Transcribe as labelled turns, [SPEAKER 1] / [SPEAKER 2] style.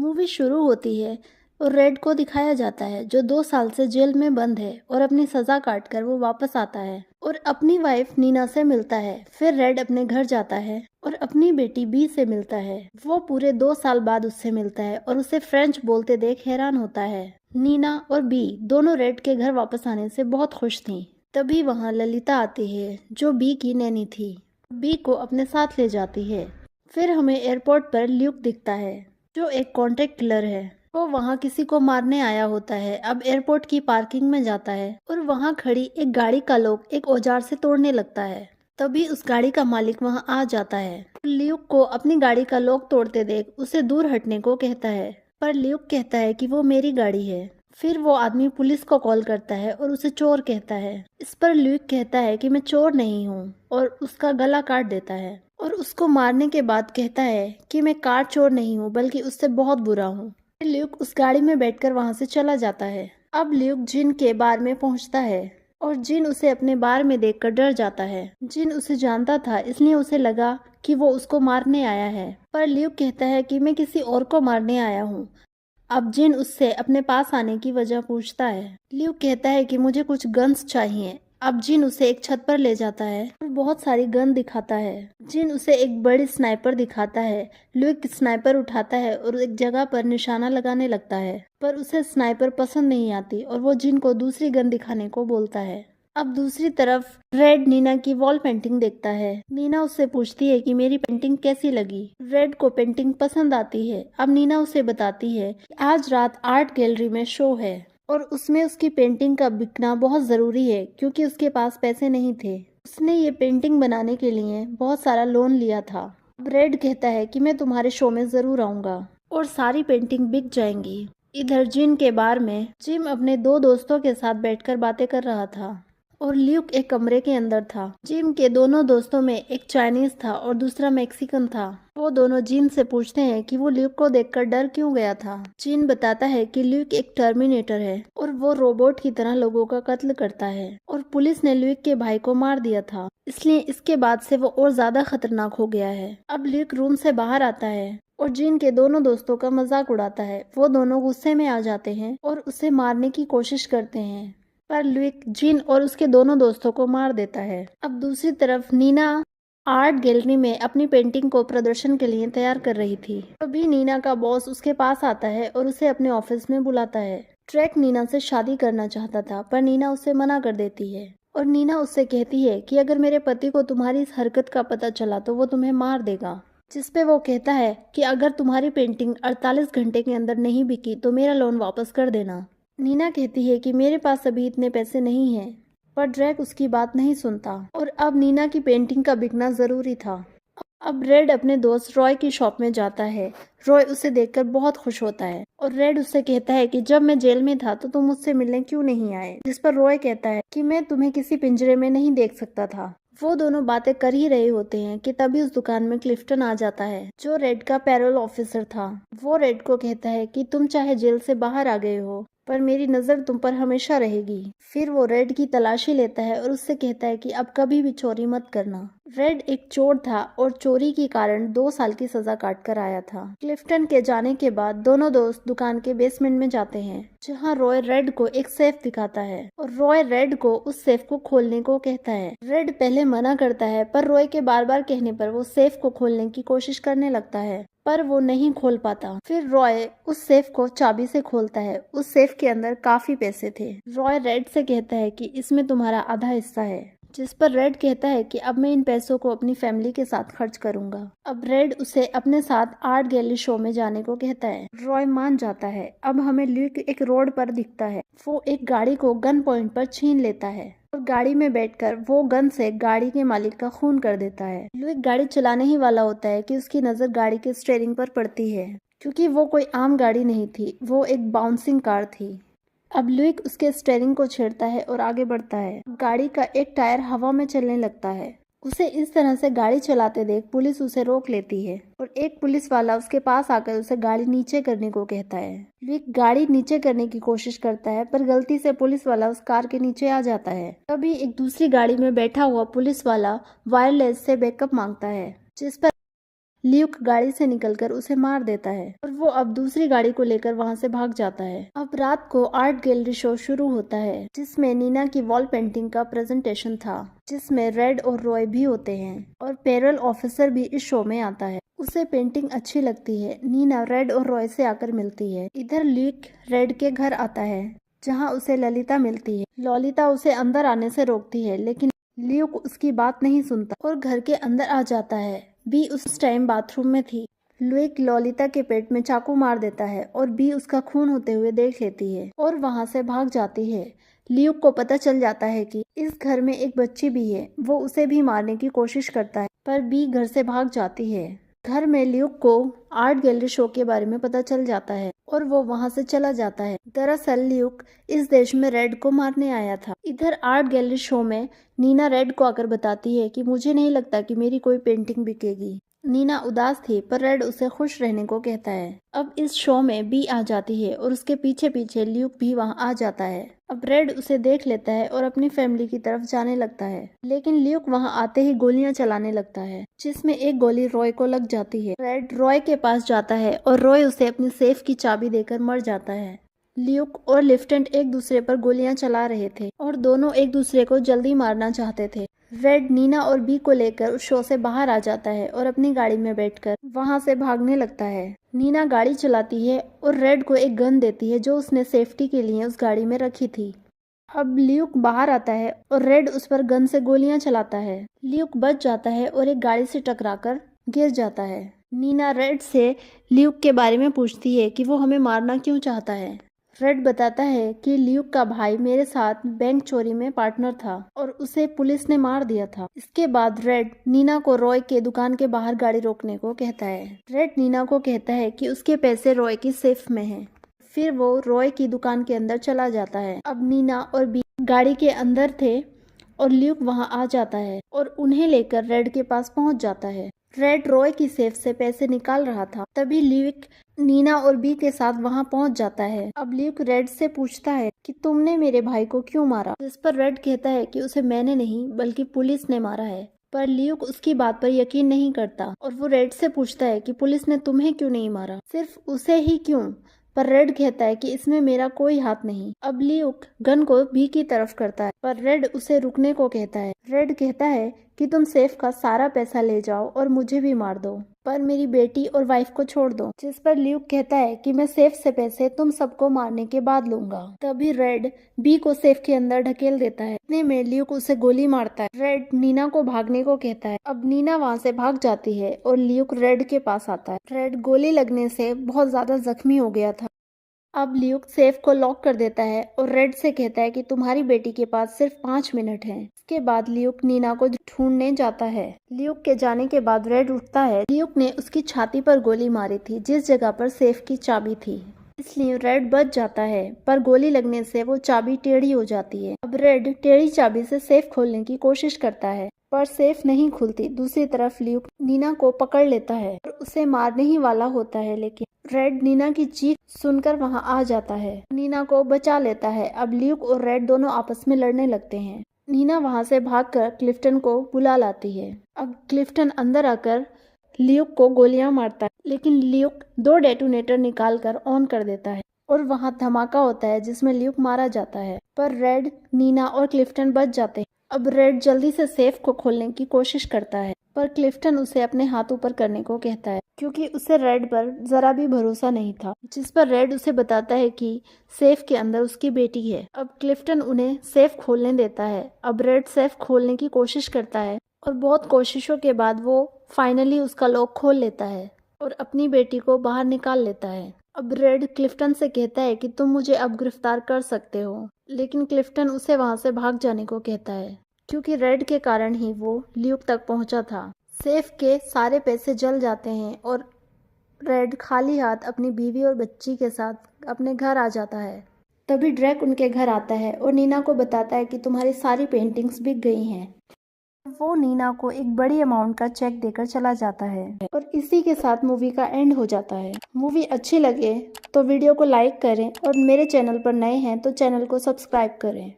[SPEAKER 1] Movie शुरू होती है और रेड को दिखाया जाता है जो 2 साल से जेल में बंद है और अपनी सजा काट कर वो वापस आता है और अपनी वाइफ नीना से मिलता है। फिर रेड अपने घर जाता है और अपनी बेटी बी से मिलता है। वो पूरे 2 साल बाद उससे मिलता है और उसे फ्रेंच बोलते देख हैरान होता है। नीना और बी दोनों रेड के घर वापस आने से बहुत खुश थीं। तभी वहाँ ललिता आती है जो बी की नैनी थी। बी को अपने साथ ले जाती है। फिर हमें एयरपोर्ट पर ल्यूक दिखता है जो एक कॉन्ट्रैक्ट किलर है। वो वहाँ किसी को मारने आया होता है। अब एयरपोर्ट की पार्किंग में जाता है और वहाँ खड़ी एक गाड़ी का लॉक एक औजार से तोड़ने लगता है। तभी उस गाड़ी का मालिक वहाँ आ जाता है। ल्यूक को अपनी गाड़ी का लॉक तोड़ते देख उसे दूर हटने को कहता है, पर ल्यूक कहता है कि वो मेरी गाड़ी है। फिर वो आदमी पुलिस को कॉल करता है और उसे चोर कहता है। इस पर ल्यूक कहता है कि मैं चोर नहीं हूँ और उसका गला काट देता है और उसको मारने के बाद कहता है कि मैं कार चोर नहीं हूँ बल्कि उससे बहुत बुरा हूँ। फिर ल्यूक उस गाड़ी में बैठकर वहां से चला जाता है। अब ल्यूक जिन के बार में पहुंचता है और जिन उसे अपने बार में देखकर डर जाता है। जिन उसे जानता था इसलिए उसे लगा कि वो उसको मारने आया है, पर ल्यूक कहता है कि मैं किसी और को मारने आया हूँ। अब जिन उससे अपने पास आने की वजह पूछता है। ल्यूक कहता है कि मुझे कुछ गन्स चाहिए। अब जिन उसे एक छत पर ले जाता है और बहुत सारी गन दिखाता है। जिन उसे एक बड़ी स्नाइपर दिखाता है। ल्यूक स्नाइपर उठाता है और एक जगह पर निशाना लगाने लगता है, पर उसे स्नाइपर पसंद नहीं आती और वो जिन को दूसरी गन दिखाने को बोलता है। अब दूसरी तरफ रेड नीना की वॉल पेंटिंग देखता है। नीना उससे पूछती है कि मेरी पेंटिंग कैसी लगी। रेड को पेंटिंग पसंद आती है। अब नीना उसे बताती है कि आज रात आर्ट गैलरी में शो है और उसमें उसकी पेंटिंग का बिकना बहुत जरूरी है क्योंकि उसके पास पैसे नहीं थे। उसने ये पेंटिंग बनाने के लिए बहुत सारा लोन लिया था। अब रेड कहता है कि मैं तुम्हारे शो में जरूर आऊंगा और सारी पेंटिंग बिक जाएंगी। इधर जिन के बार में जिम अपने 2 दोस्तों के साथ बैठकर बातें कर रहा था और ल्यूक एक कमरे के अंदर था। जिम के दोनों दोस्तों में एक चाइनीज था और दूसरा मैक्सिकन था। वो दोनों जिन से पूछते हैं कि वो ल्यूक को देखकर डर क्यों गया था। जिन बताता है कि ल्यूक एक टर्मिनेटर है और वो रोबोट की तरह लोगों का कत्ल करता है और पुलिस ने ल्यूक के भाई को मार दिया था, इसलिए इसके बाद से वो और ज्यादा खतरनाक हो गया है। अब ल्यूक रूम से बाहर आता है और जिन के दोनों दोस्तों का मजाक उड़ाता है। वो दोनों गुस्से में आ जाते हैं और उसे मारने की कोशिश करते हैं, पर ल्यूक जिन और उसके दोनों दोस्तों को मार देता है। अब दूसरी तरफ नीना आर्ट गैलरी में अपनी पेंटिंग को प्रदर्शन के लिए तैयार कर रही थी। तभी नीना का बॉस उसके पास आता है और उसे अपने ऑफिस में बुलाता है। ट्रैक नीना से शादी करना चाहता था, पर नीना उसे मना कर देती है और नीना उससे कहती है कि अगर मेरे पति को तुम्हारी इस हरकत का पता चला तो वो तुम्हें मार देगा। जिस पे वो कहता है कि अगर तुम्हारी पेंटिंग 48 घंटे के अंदर नहीं बिकी तो मेरा लोन वापस कर देना। नीना कहती है कि मेरे पास अभी इतने पैसे नहीं हैं, पर ड्रैक उसकी बात नहीं सुनता और अब नीना की पेंटिंग का बिकना जरूरी था। अब रेड अपने दोस्त रॉय की शॉप में जाता है। रॉय उसे देखकर बहुत खुश होता है और रेड उससे कहता है कि जब मैं जेल में था तो तुम मुझसे मिलने क्यों नहीं आए। जिस पर रॉय कहता है कि मैं तुम्हें किसी पिंजरे में नहीं देख सकता था। वो दोनों बातें कर ही रहे होते हैं कि तभी उस दुकान में क्लिफ्टन आ जाता है जो रेड का पैरोल ऑफिसर था। वो रेड को कहता है कि तुम चाहे जेल से बाहर आ गए हो पर मेरी नजर तुम पर हमेशा रहेगी। फिर वो रेड की तलाशी लेता है और उससे कहता है कि अब कभी भी चोरी मत करना। रेड एक चोर था और चोरी के कारण 2 साल की सजा काट कर आया था। क्लिफ्टन के जाने के बाद दोनों दोस्त दुकान के बेसमेंट में जाते हैं जहां रॉय रेड को एक सेफ दिखाता है और रॉय रेड को उस सेफ को खोलने को कहता है। रेड पहले मना करता है पर रॉय के बार बार कहने पर वो सेफ को खोलने की कोशिश करने लगता है, पर वो नहीं खोल पाता। फिर रॉय उस सेफ को चाबी से खोलता है। उस सेफ के अंदर काफी पैसे थे। रॉय रेड से कहता है कि इसमें तुम्हारा आधा हिस्सा है, जिस पर रेड कहता है कि अब मैं इन पैसों को अपनी फैमिली के साथ खर्च करूंगा। अब रेड उसे अपने साथ आर्ट गैलरी शो में जाने को कहता है। रॉय मान जाता है। अब हमें ल्यूक एक रोड पर दिखता है। वो एक गाड़ी को गन पॉइंट पर छीन लेता है और गाड़ी में बैठकर वो गन से गाड़ी के मालिक का खून कर देता है। ल्यूक गाड़ी चलाने ही वाला होता है कि उसकी नजर गाड़ी के स्टीयरिंग पर पड़ती है, क्योंकि वो कोई आम गाड़ी नहीं थी, वो एक बाउंसिंग कार थी। अब ल्यूक उसके स्टीयरिंग को छेड़ता है और आगे बढ़ता है। गाड़ी का एक टायर हवा में चलने लगता है। उसे इस तरह से गाड़ी चलाते देख पुलिस उसे रोक लेती है और एक पुलिस वाला उसके पास आकर उसे गाड़ी नीचे करने को कहता है। ल्यूक गाड़ी नीचे करने की कोशिश करता है पर गलती से पुलिस वाला उस कार के नीचे आ जाता है। तभी एक दूसरी गाड़ी में बैठा हुआ पुलिस वाला वायरलेस से बैकअप मांगता है, जिस पर ल्यूक गाड़ी से निकलकर उसे मार देता है और वो अब दूसरी गाड़ी को लेकर वहाँ से भाग जाता है। अब रात को आर्ट गैलरी शो शुरू होता है जिसमें नीना की वॉल पेंटिंग का प्रेजेंटेशन था, जिसमें रेड और रॉय भी होते हैं और पेरोल ऑफिसर भी इस शो में आता है। उसे पेंटिंग अच्छी लगती है। नीना रेड और रॉय से आकर मिलती है। इधर ल्यूक रेड के घर आता है जहाँ उसे ललिता मिलती है। ललिता उसे अंदर आने से रोकती है लेकिन ल्यूक उसकी बात नहीं सुनता और घर के अंदर आ जाता है। बी उस टाइम बाथरूम में थी। ल्यूक ललिता के पेट में चाकू मार देता है और बी उसका खून होते हुए देख लेती है और वहां से भाग जाती है। ल्यूक को पता चल जाता है कि इस घर में एक बच्ची भी है। वो उसे भी मारने की कोशिश करता है पर बी घर से भाग जाती है। घर में ल्यूक को आर्ट गैलरी शो के बारे में पता चल जाता है और वो वहां से चला जाता है। दरअसल ल्यूक इस देश में रेड को मारने आया था। इधर आर्ट गैलरी शो में नीना रेड को आकर बताती है कि मुझे नहीं लगता कि मेरी कोई पेंटिंग बिकेगी। नीना उदास थी पर रेड उसे खुश रहने को कहता है। अब इस शो में बी आ जाती है और उसके पीछे पीछे ल्यूक भी वहां आ जाता है। अब रेड उसे देख लेता है और अपनी फैमिली की तरफ जाने लगता है लेकिन ल्यूक वहां आते ही गोलियां चलाने लगता है जिसमें एक गोली रॉय को लग जाती है। रेड रॉय के पास जाता है और रॉय उसे अपनी सेफ की चाबी देकर मर जाता है। ल्यूक और लेफ्टिनेंट एक दूसरे पर गोलियां चला रहे थे और दोनों एक दूसरे को जल्दी मारना चाहते थे। रेड नीना और बी को लेकर उस शो से बाहर आ जाता है और अपनी गाड़ी में बैठकर वहां से भागने लगता है। नीना गाड़ी चलाती है और रेड को एक गन देती है जो उसने सेफ्टी के लिए उस गाड़ी में रखी थी। अब ल्यूक बाहर आता है और रेड उस पर गन से गोलियां चलाता है। ल्यूक बच जाता है और एक गाड़ी से टकराकर गिर जाता है। नीना रेड से ल्यूक के बारे में पूछती है कि वो हमें मारना क्यों चाहता है। रेड बताता है कि ल्यूक का भाई मेरे साथ बैंक चोरी में पार्टनर था और उसे पुलिस ने मार दिया था। इसके बाद रेड नीना को रॉय के दुकान के बाहर गाड़ी रोकने को कहता है। रेड नीना को कहता है कि उसके पैसे रॉय की सेफ में हैं। फिर वो रॉय की दुकान के अंदर चला जाता है। अब नीना और बी गाड़ी के अंदर थे और ल्यूक वहां आ जाता है और उन्हें लेकर रेड के पास पहुंच जाता है। रेड रॉय की सेफ से पैसे निकाल रहा था तभी ल्यूक नीना और बी के साथ वहां पहुंच जाता है। अब ल्यूक रेड से पूछता है कि तुमने मेरे भाई को क्यों मारा, जिस पर रेड कहता है कि उसे मैंने नहीं बल्कि पुलिस ने मारा है। पर ल्यूक उसकी बात पर यकीन नहीं करता और वो रेड से पूछता है कि पुलिस ने तुम्हें क्यों नहीं मारा, सिर्फ उसे ही क्यों। पर रेड कहता है कि इसमें मेरा कोई हाथ नहीं। अब ल्यूक गन को बी की तरफ करता है पर रेड उसे रुकने को कहता है। रेड कहता है कि तुम सेफ का सारा पैसा ले जाओ और मुझे भी मार दो पर मेरी बेटी और वाइफ को छोड़ दो, जिस पर ल्यूक कहता है कि मैं सेफ से पैसे तुम सबको मारने के बाद लूंगा। तभी रेड बी को सेफ के अंदर ढकेल देता है। इतने में ल्यूक उसे गोली मारता है। रेड नीना को भागने को कहता है। अब नीना वहाँ से भाग जाती है और ल्यूक रेड के पास आता है। रेड गोली लगने से बहुत ज्यादा जख्मी हो गया था। अब ल्यूक सेफ को लॉक कर देता है और रेड से कहता है कि तुम्हारी बेटी के पास सिर्फ 5 मिनट हैं। इसके बाद ल्यूक नीना को ढूंढने जाता है। ल्यूक के जाने के बाद रेड उठता है। ल्यूक ने उसकी छाती पर गोली मारी थी जिस जगह पर सेफ की चाबी थी, इसलिए रेड बच जाता है पर गोली लगने से वो चाबी टेढ़ी हो जाती है। अब रेड टेढ़ी चाबी से सेफ खोलने की कोशिश करता है पर सेफ नहीं खुलती। दूसरी तरफ ल्यूक नीना को पकड़ लेता है और उसे मारने ही वाला होता है लेकिन रेड नीना की चीख सुनकर वहां आ जाता है, नीना को बचा लेता है। अब ल्यूक और रेड दोनों आपस में लड़ने लगते हैं। नीना वहां से भागकर क्लिफ्टन को बुला लाती है। अब क्लिफ्टन अंदर आकर ल्यूक को गोलियां मारता है लेकिन ल्यूक 2 डेटोनेटर निकालकर ऑन कर देता है और वहां धमाका होता है जिसमें ल्यूक मारा जाता है पर रेड नीना और क्लिफ्टन बच जाते हैं। अब रेड जल्दी से सेफ को खोलने की कोशिश करता है पर क्लिफ्टन उसे अपने हाथ ऊपर करने को कहता है क्योंकि उसे रेड पर जरा भी भरोसा नहीं था, जिस पर रेड उसे बताता है कि सेफ के अंदर उसकी बेटी है। अब क्लिफ्टन उन्हें सेफ खोलने देता है। अब रेड सेफ खोलने की कोशिश करता है और बहुत कोशिशों के बाद वो फाइनली उसका लॉक खोल लेता है और अपनी बेटी को बाहर निकाल लेता है। अब रेड क्लिफ्टन से कहता है कि तुम मुझे अब गिरफ्तार कर सकते हो, लेकिन क्लिफ्टन उसे वहां से भाग जाने को कहता है क्योंकि रेड के कारण ही वो ल्यूक तक पहुंचा था। सेफ के सारे पैसे जल जाते हैं और रेड खाली हाथ अपनी बीवी और बच्ची के साथ अपने घर आ जाता है। तभी ड्रैक उनके घर आता है और नीना को बताता है कि तुम्हारी सारी पेंटिंग्स बिक गई हैं। वो नीना को एक बड़ी अमाउंट का चेक देकर चला जाता है और इसी के साथ मूवी का एंड हो जाता है। मूवी अच्छी लगे तो वीडियो को लाइक करें और मेरे चैनल पर नए हैं तो चैनल को सब्सक्राइब करें।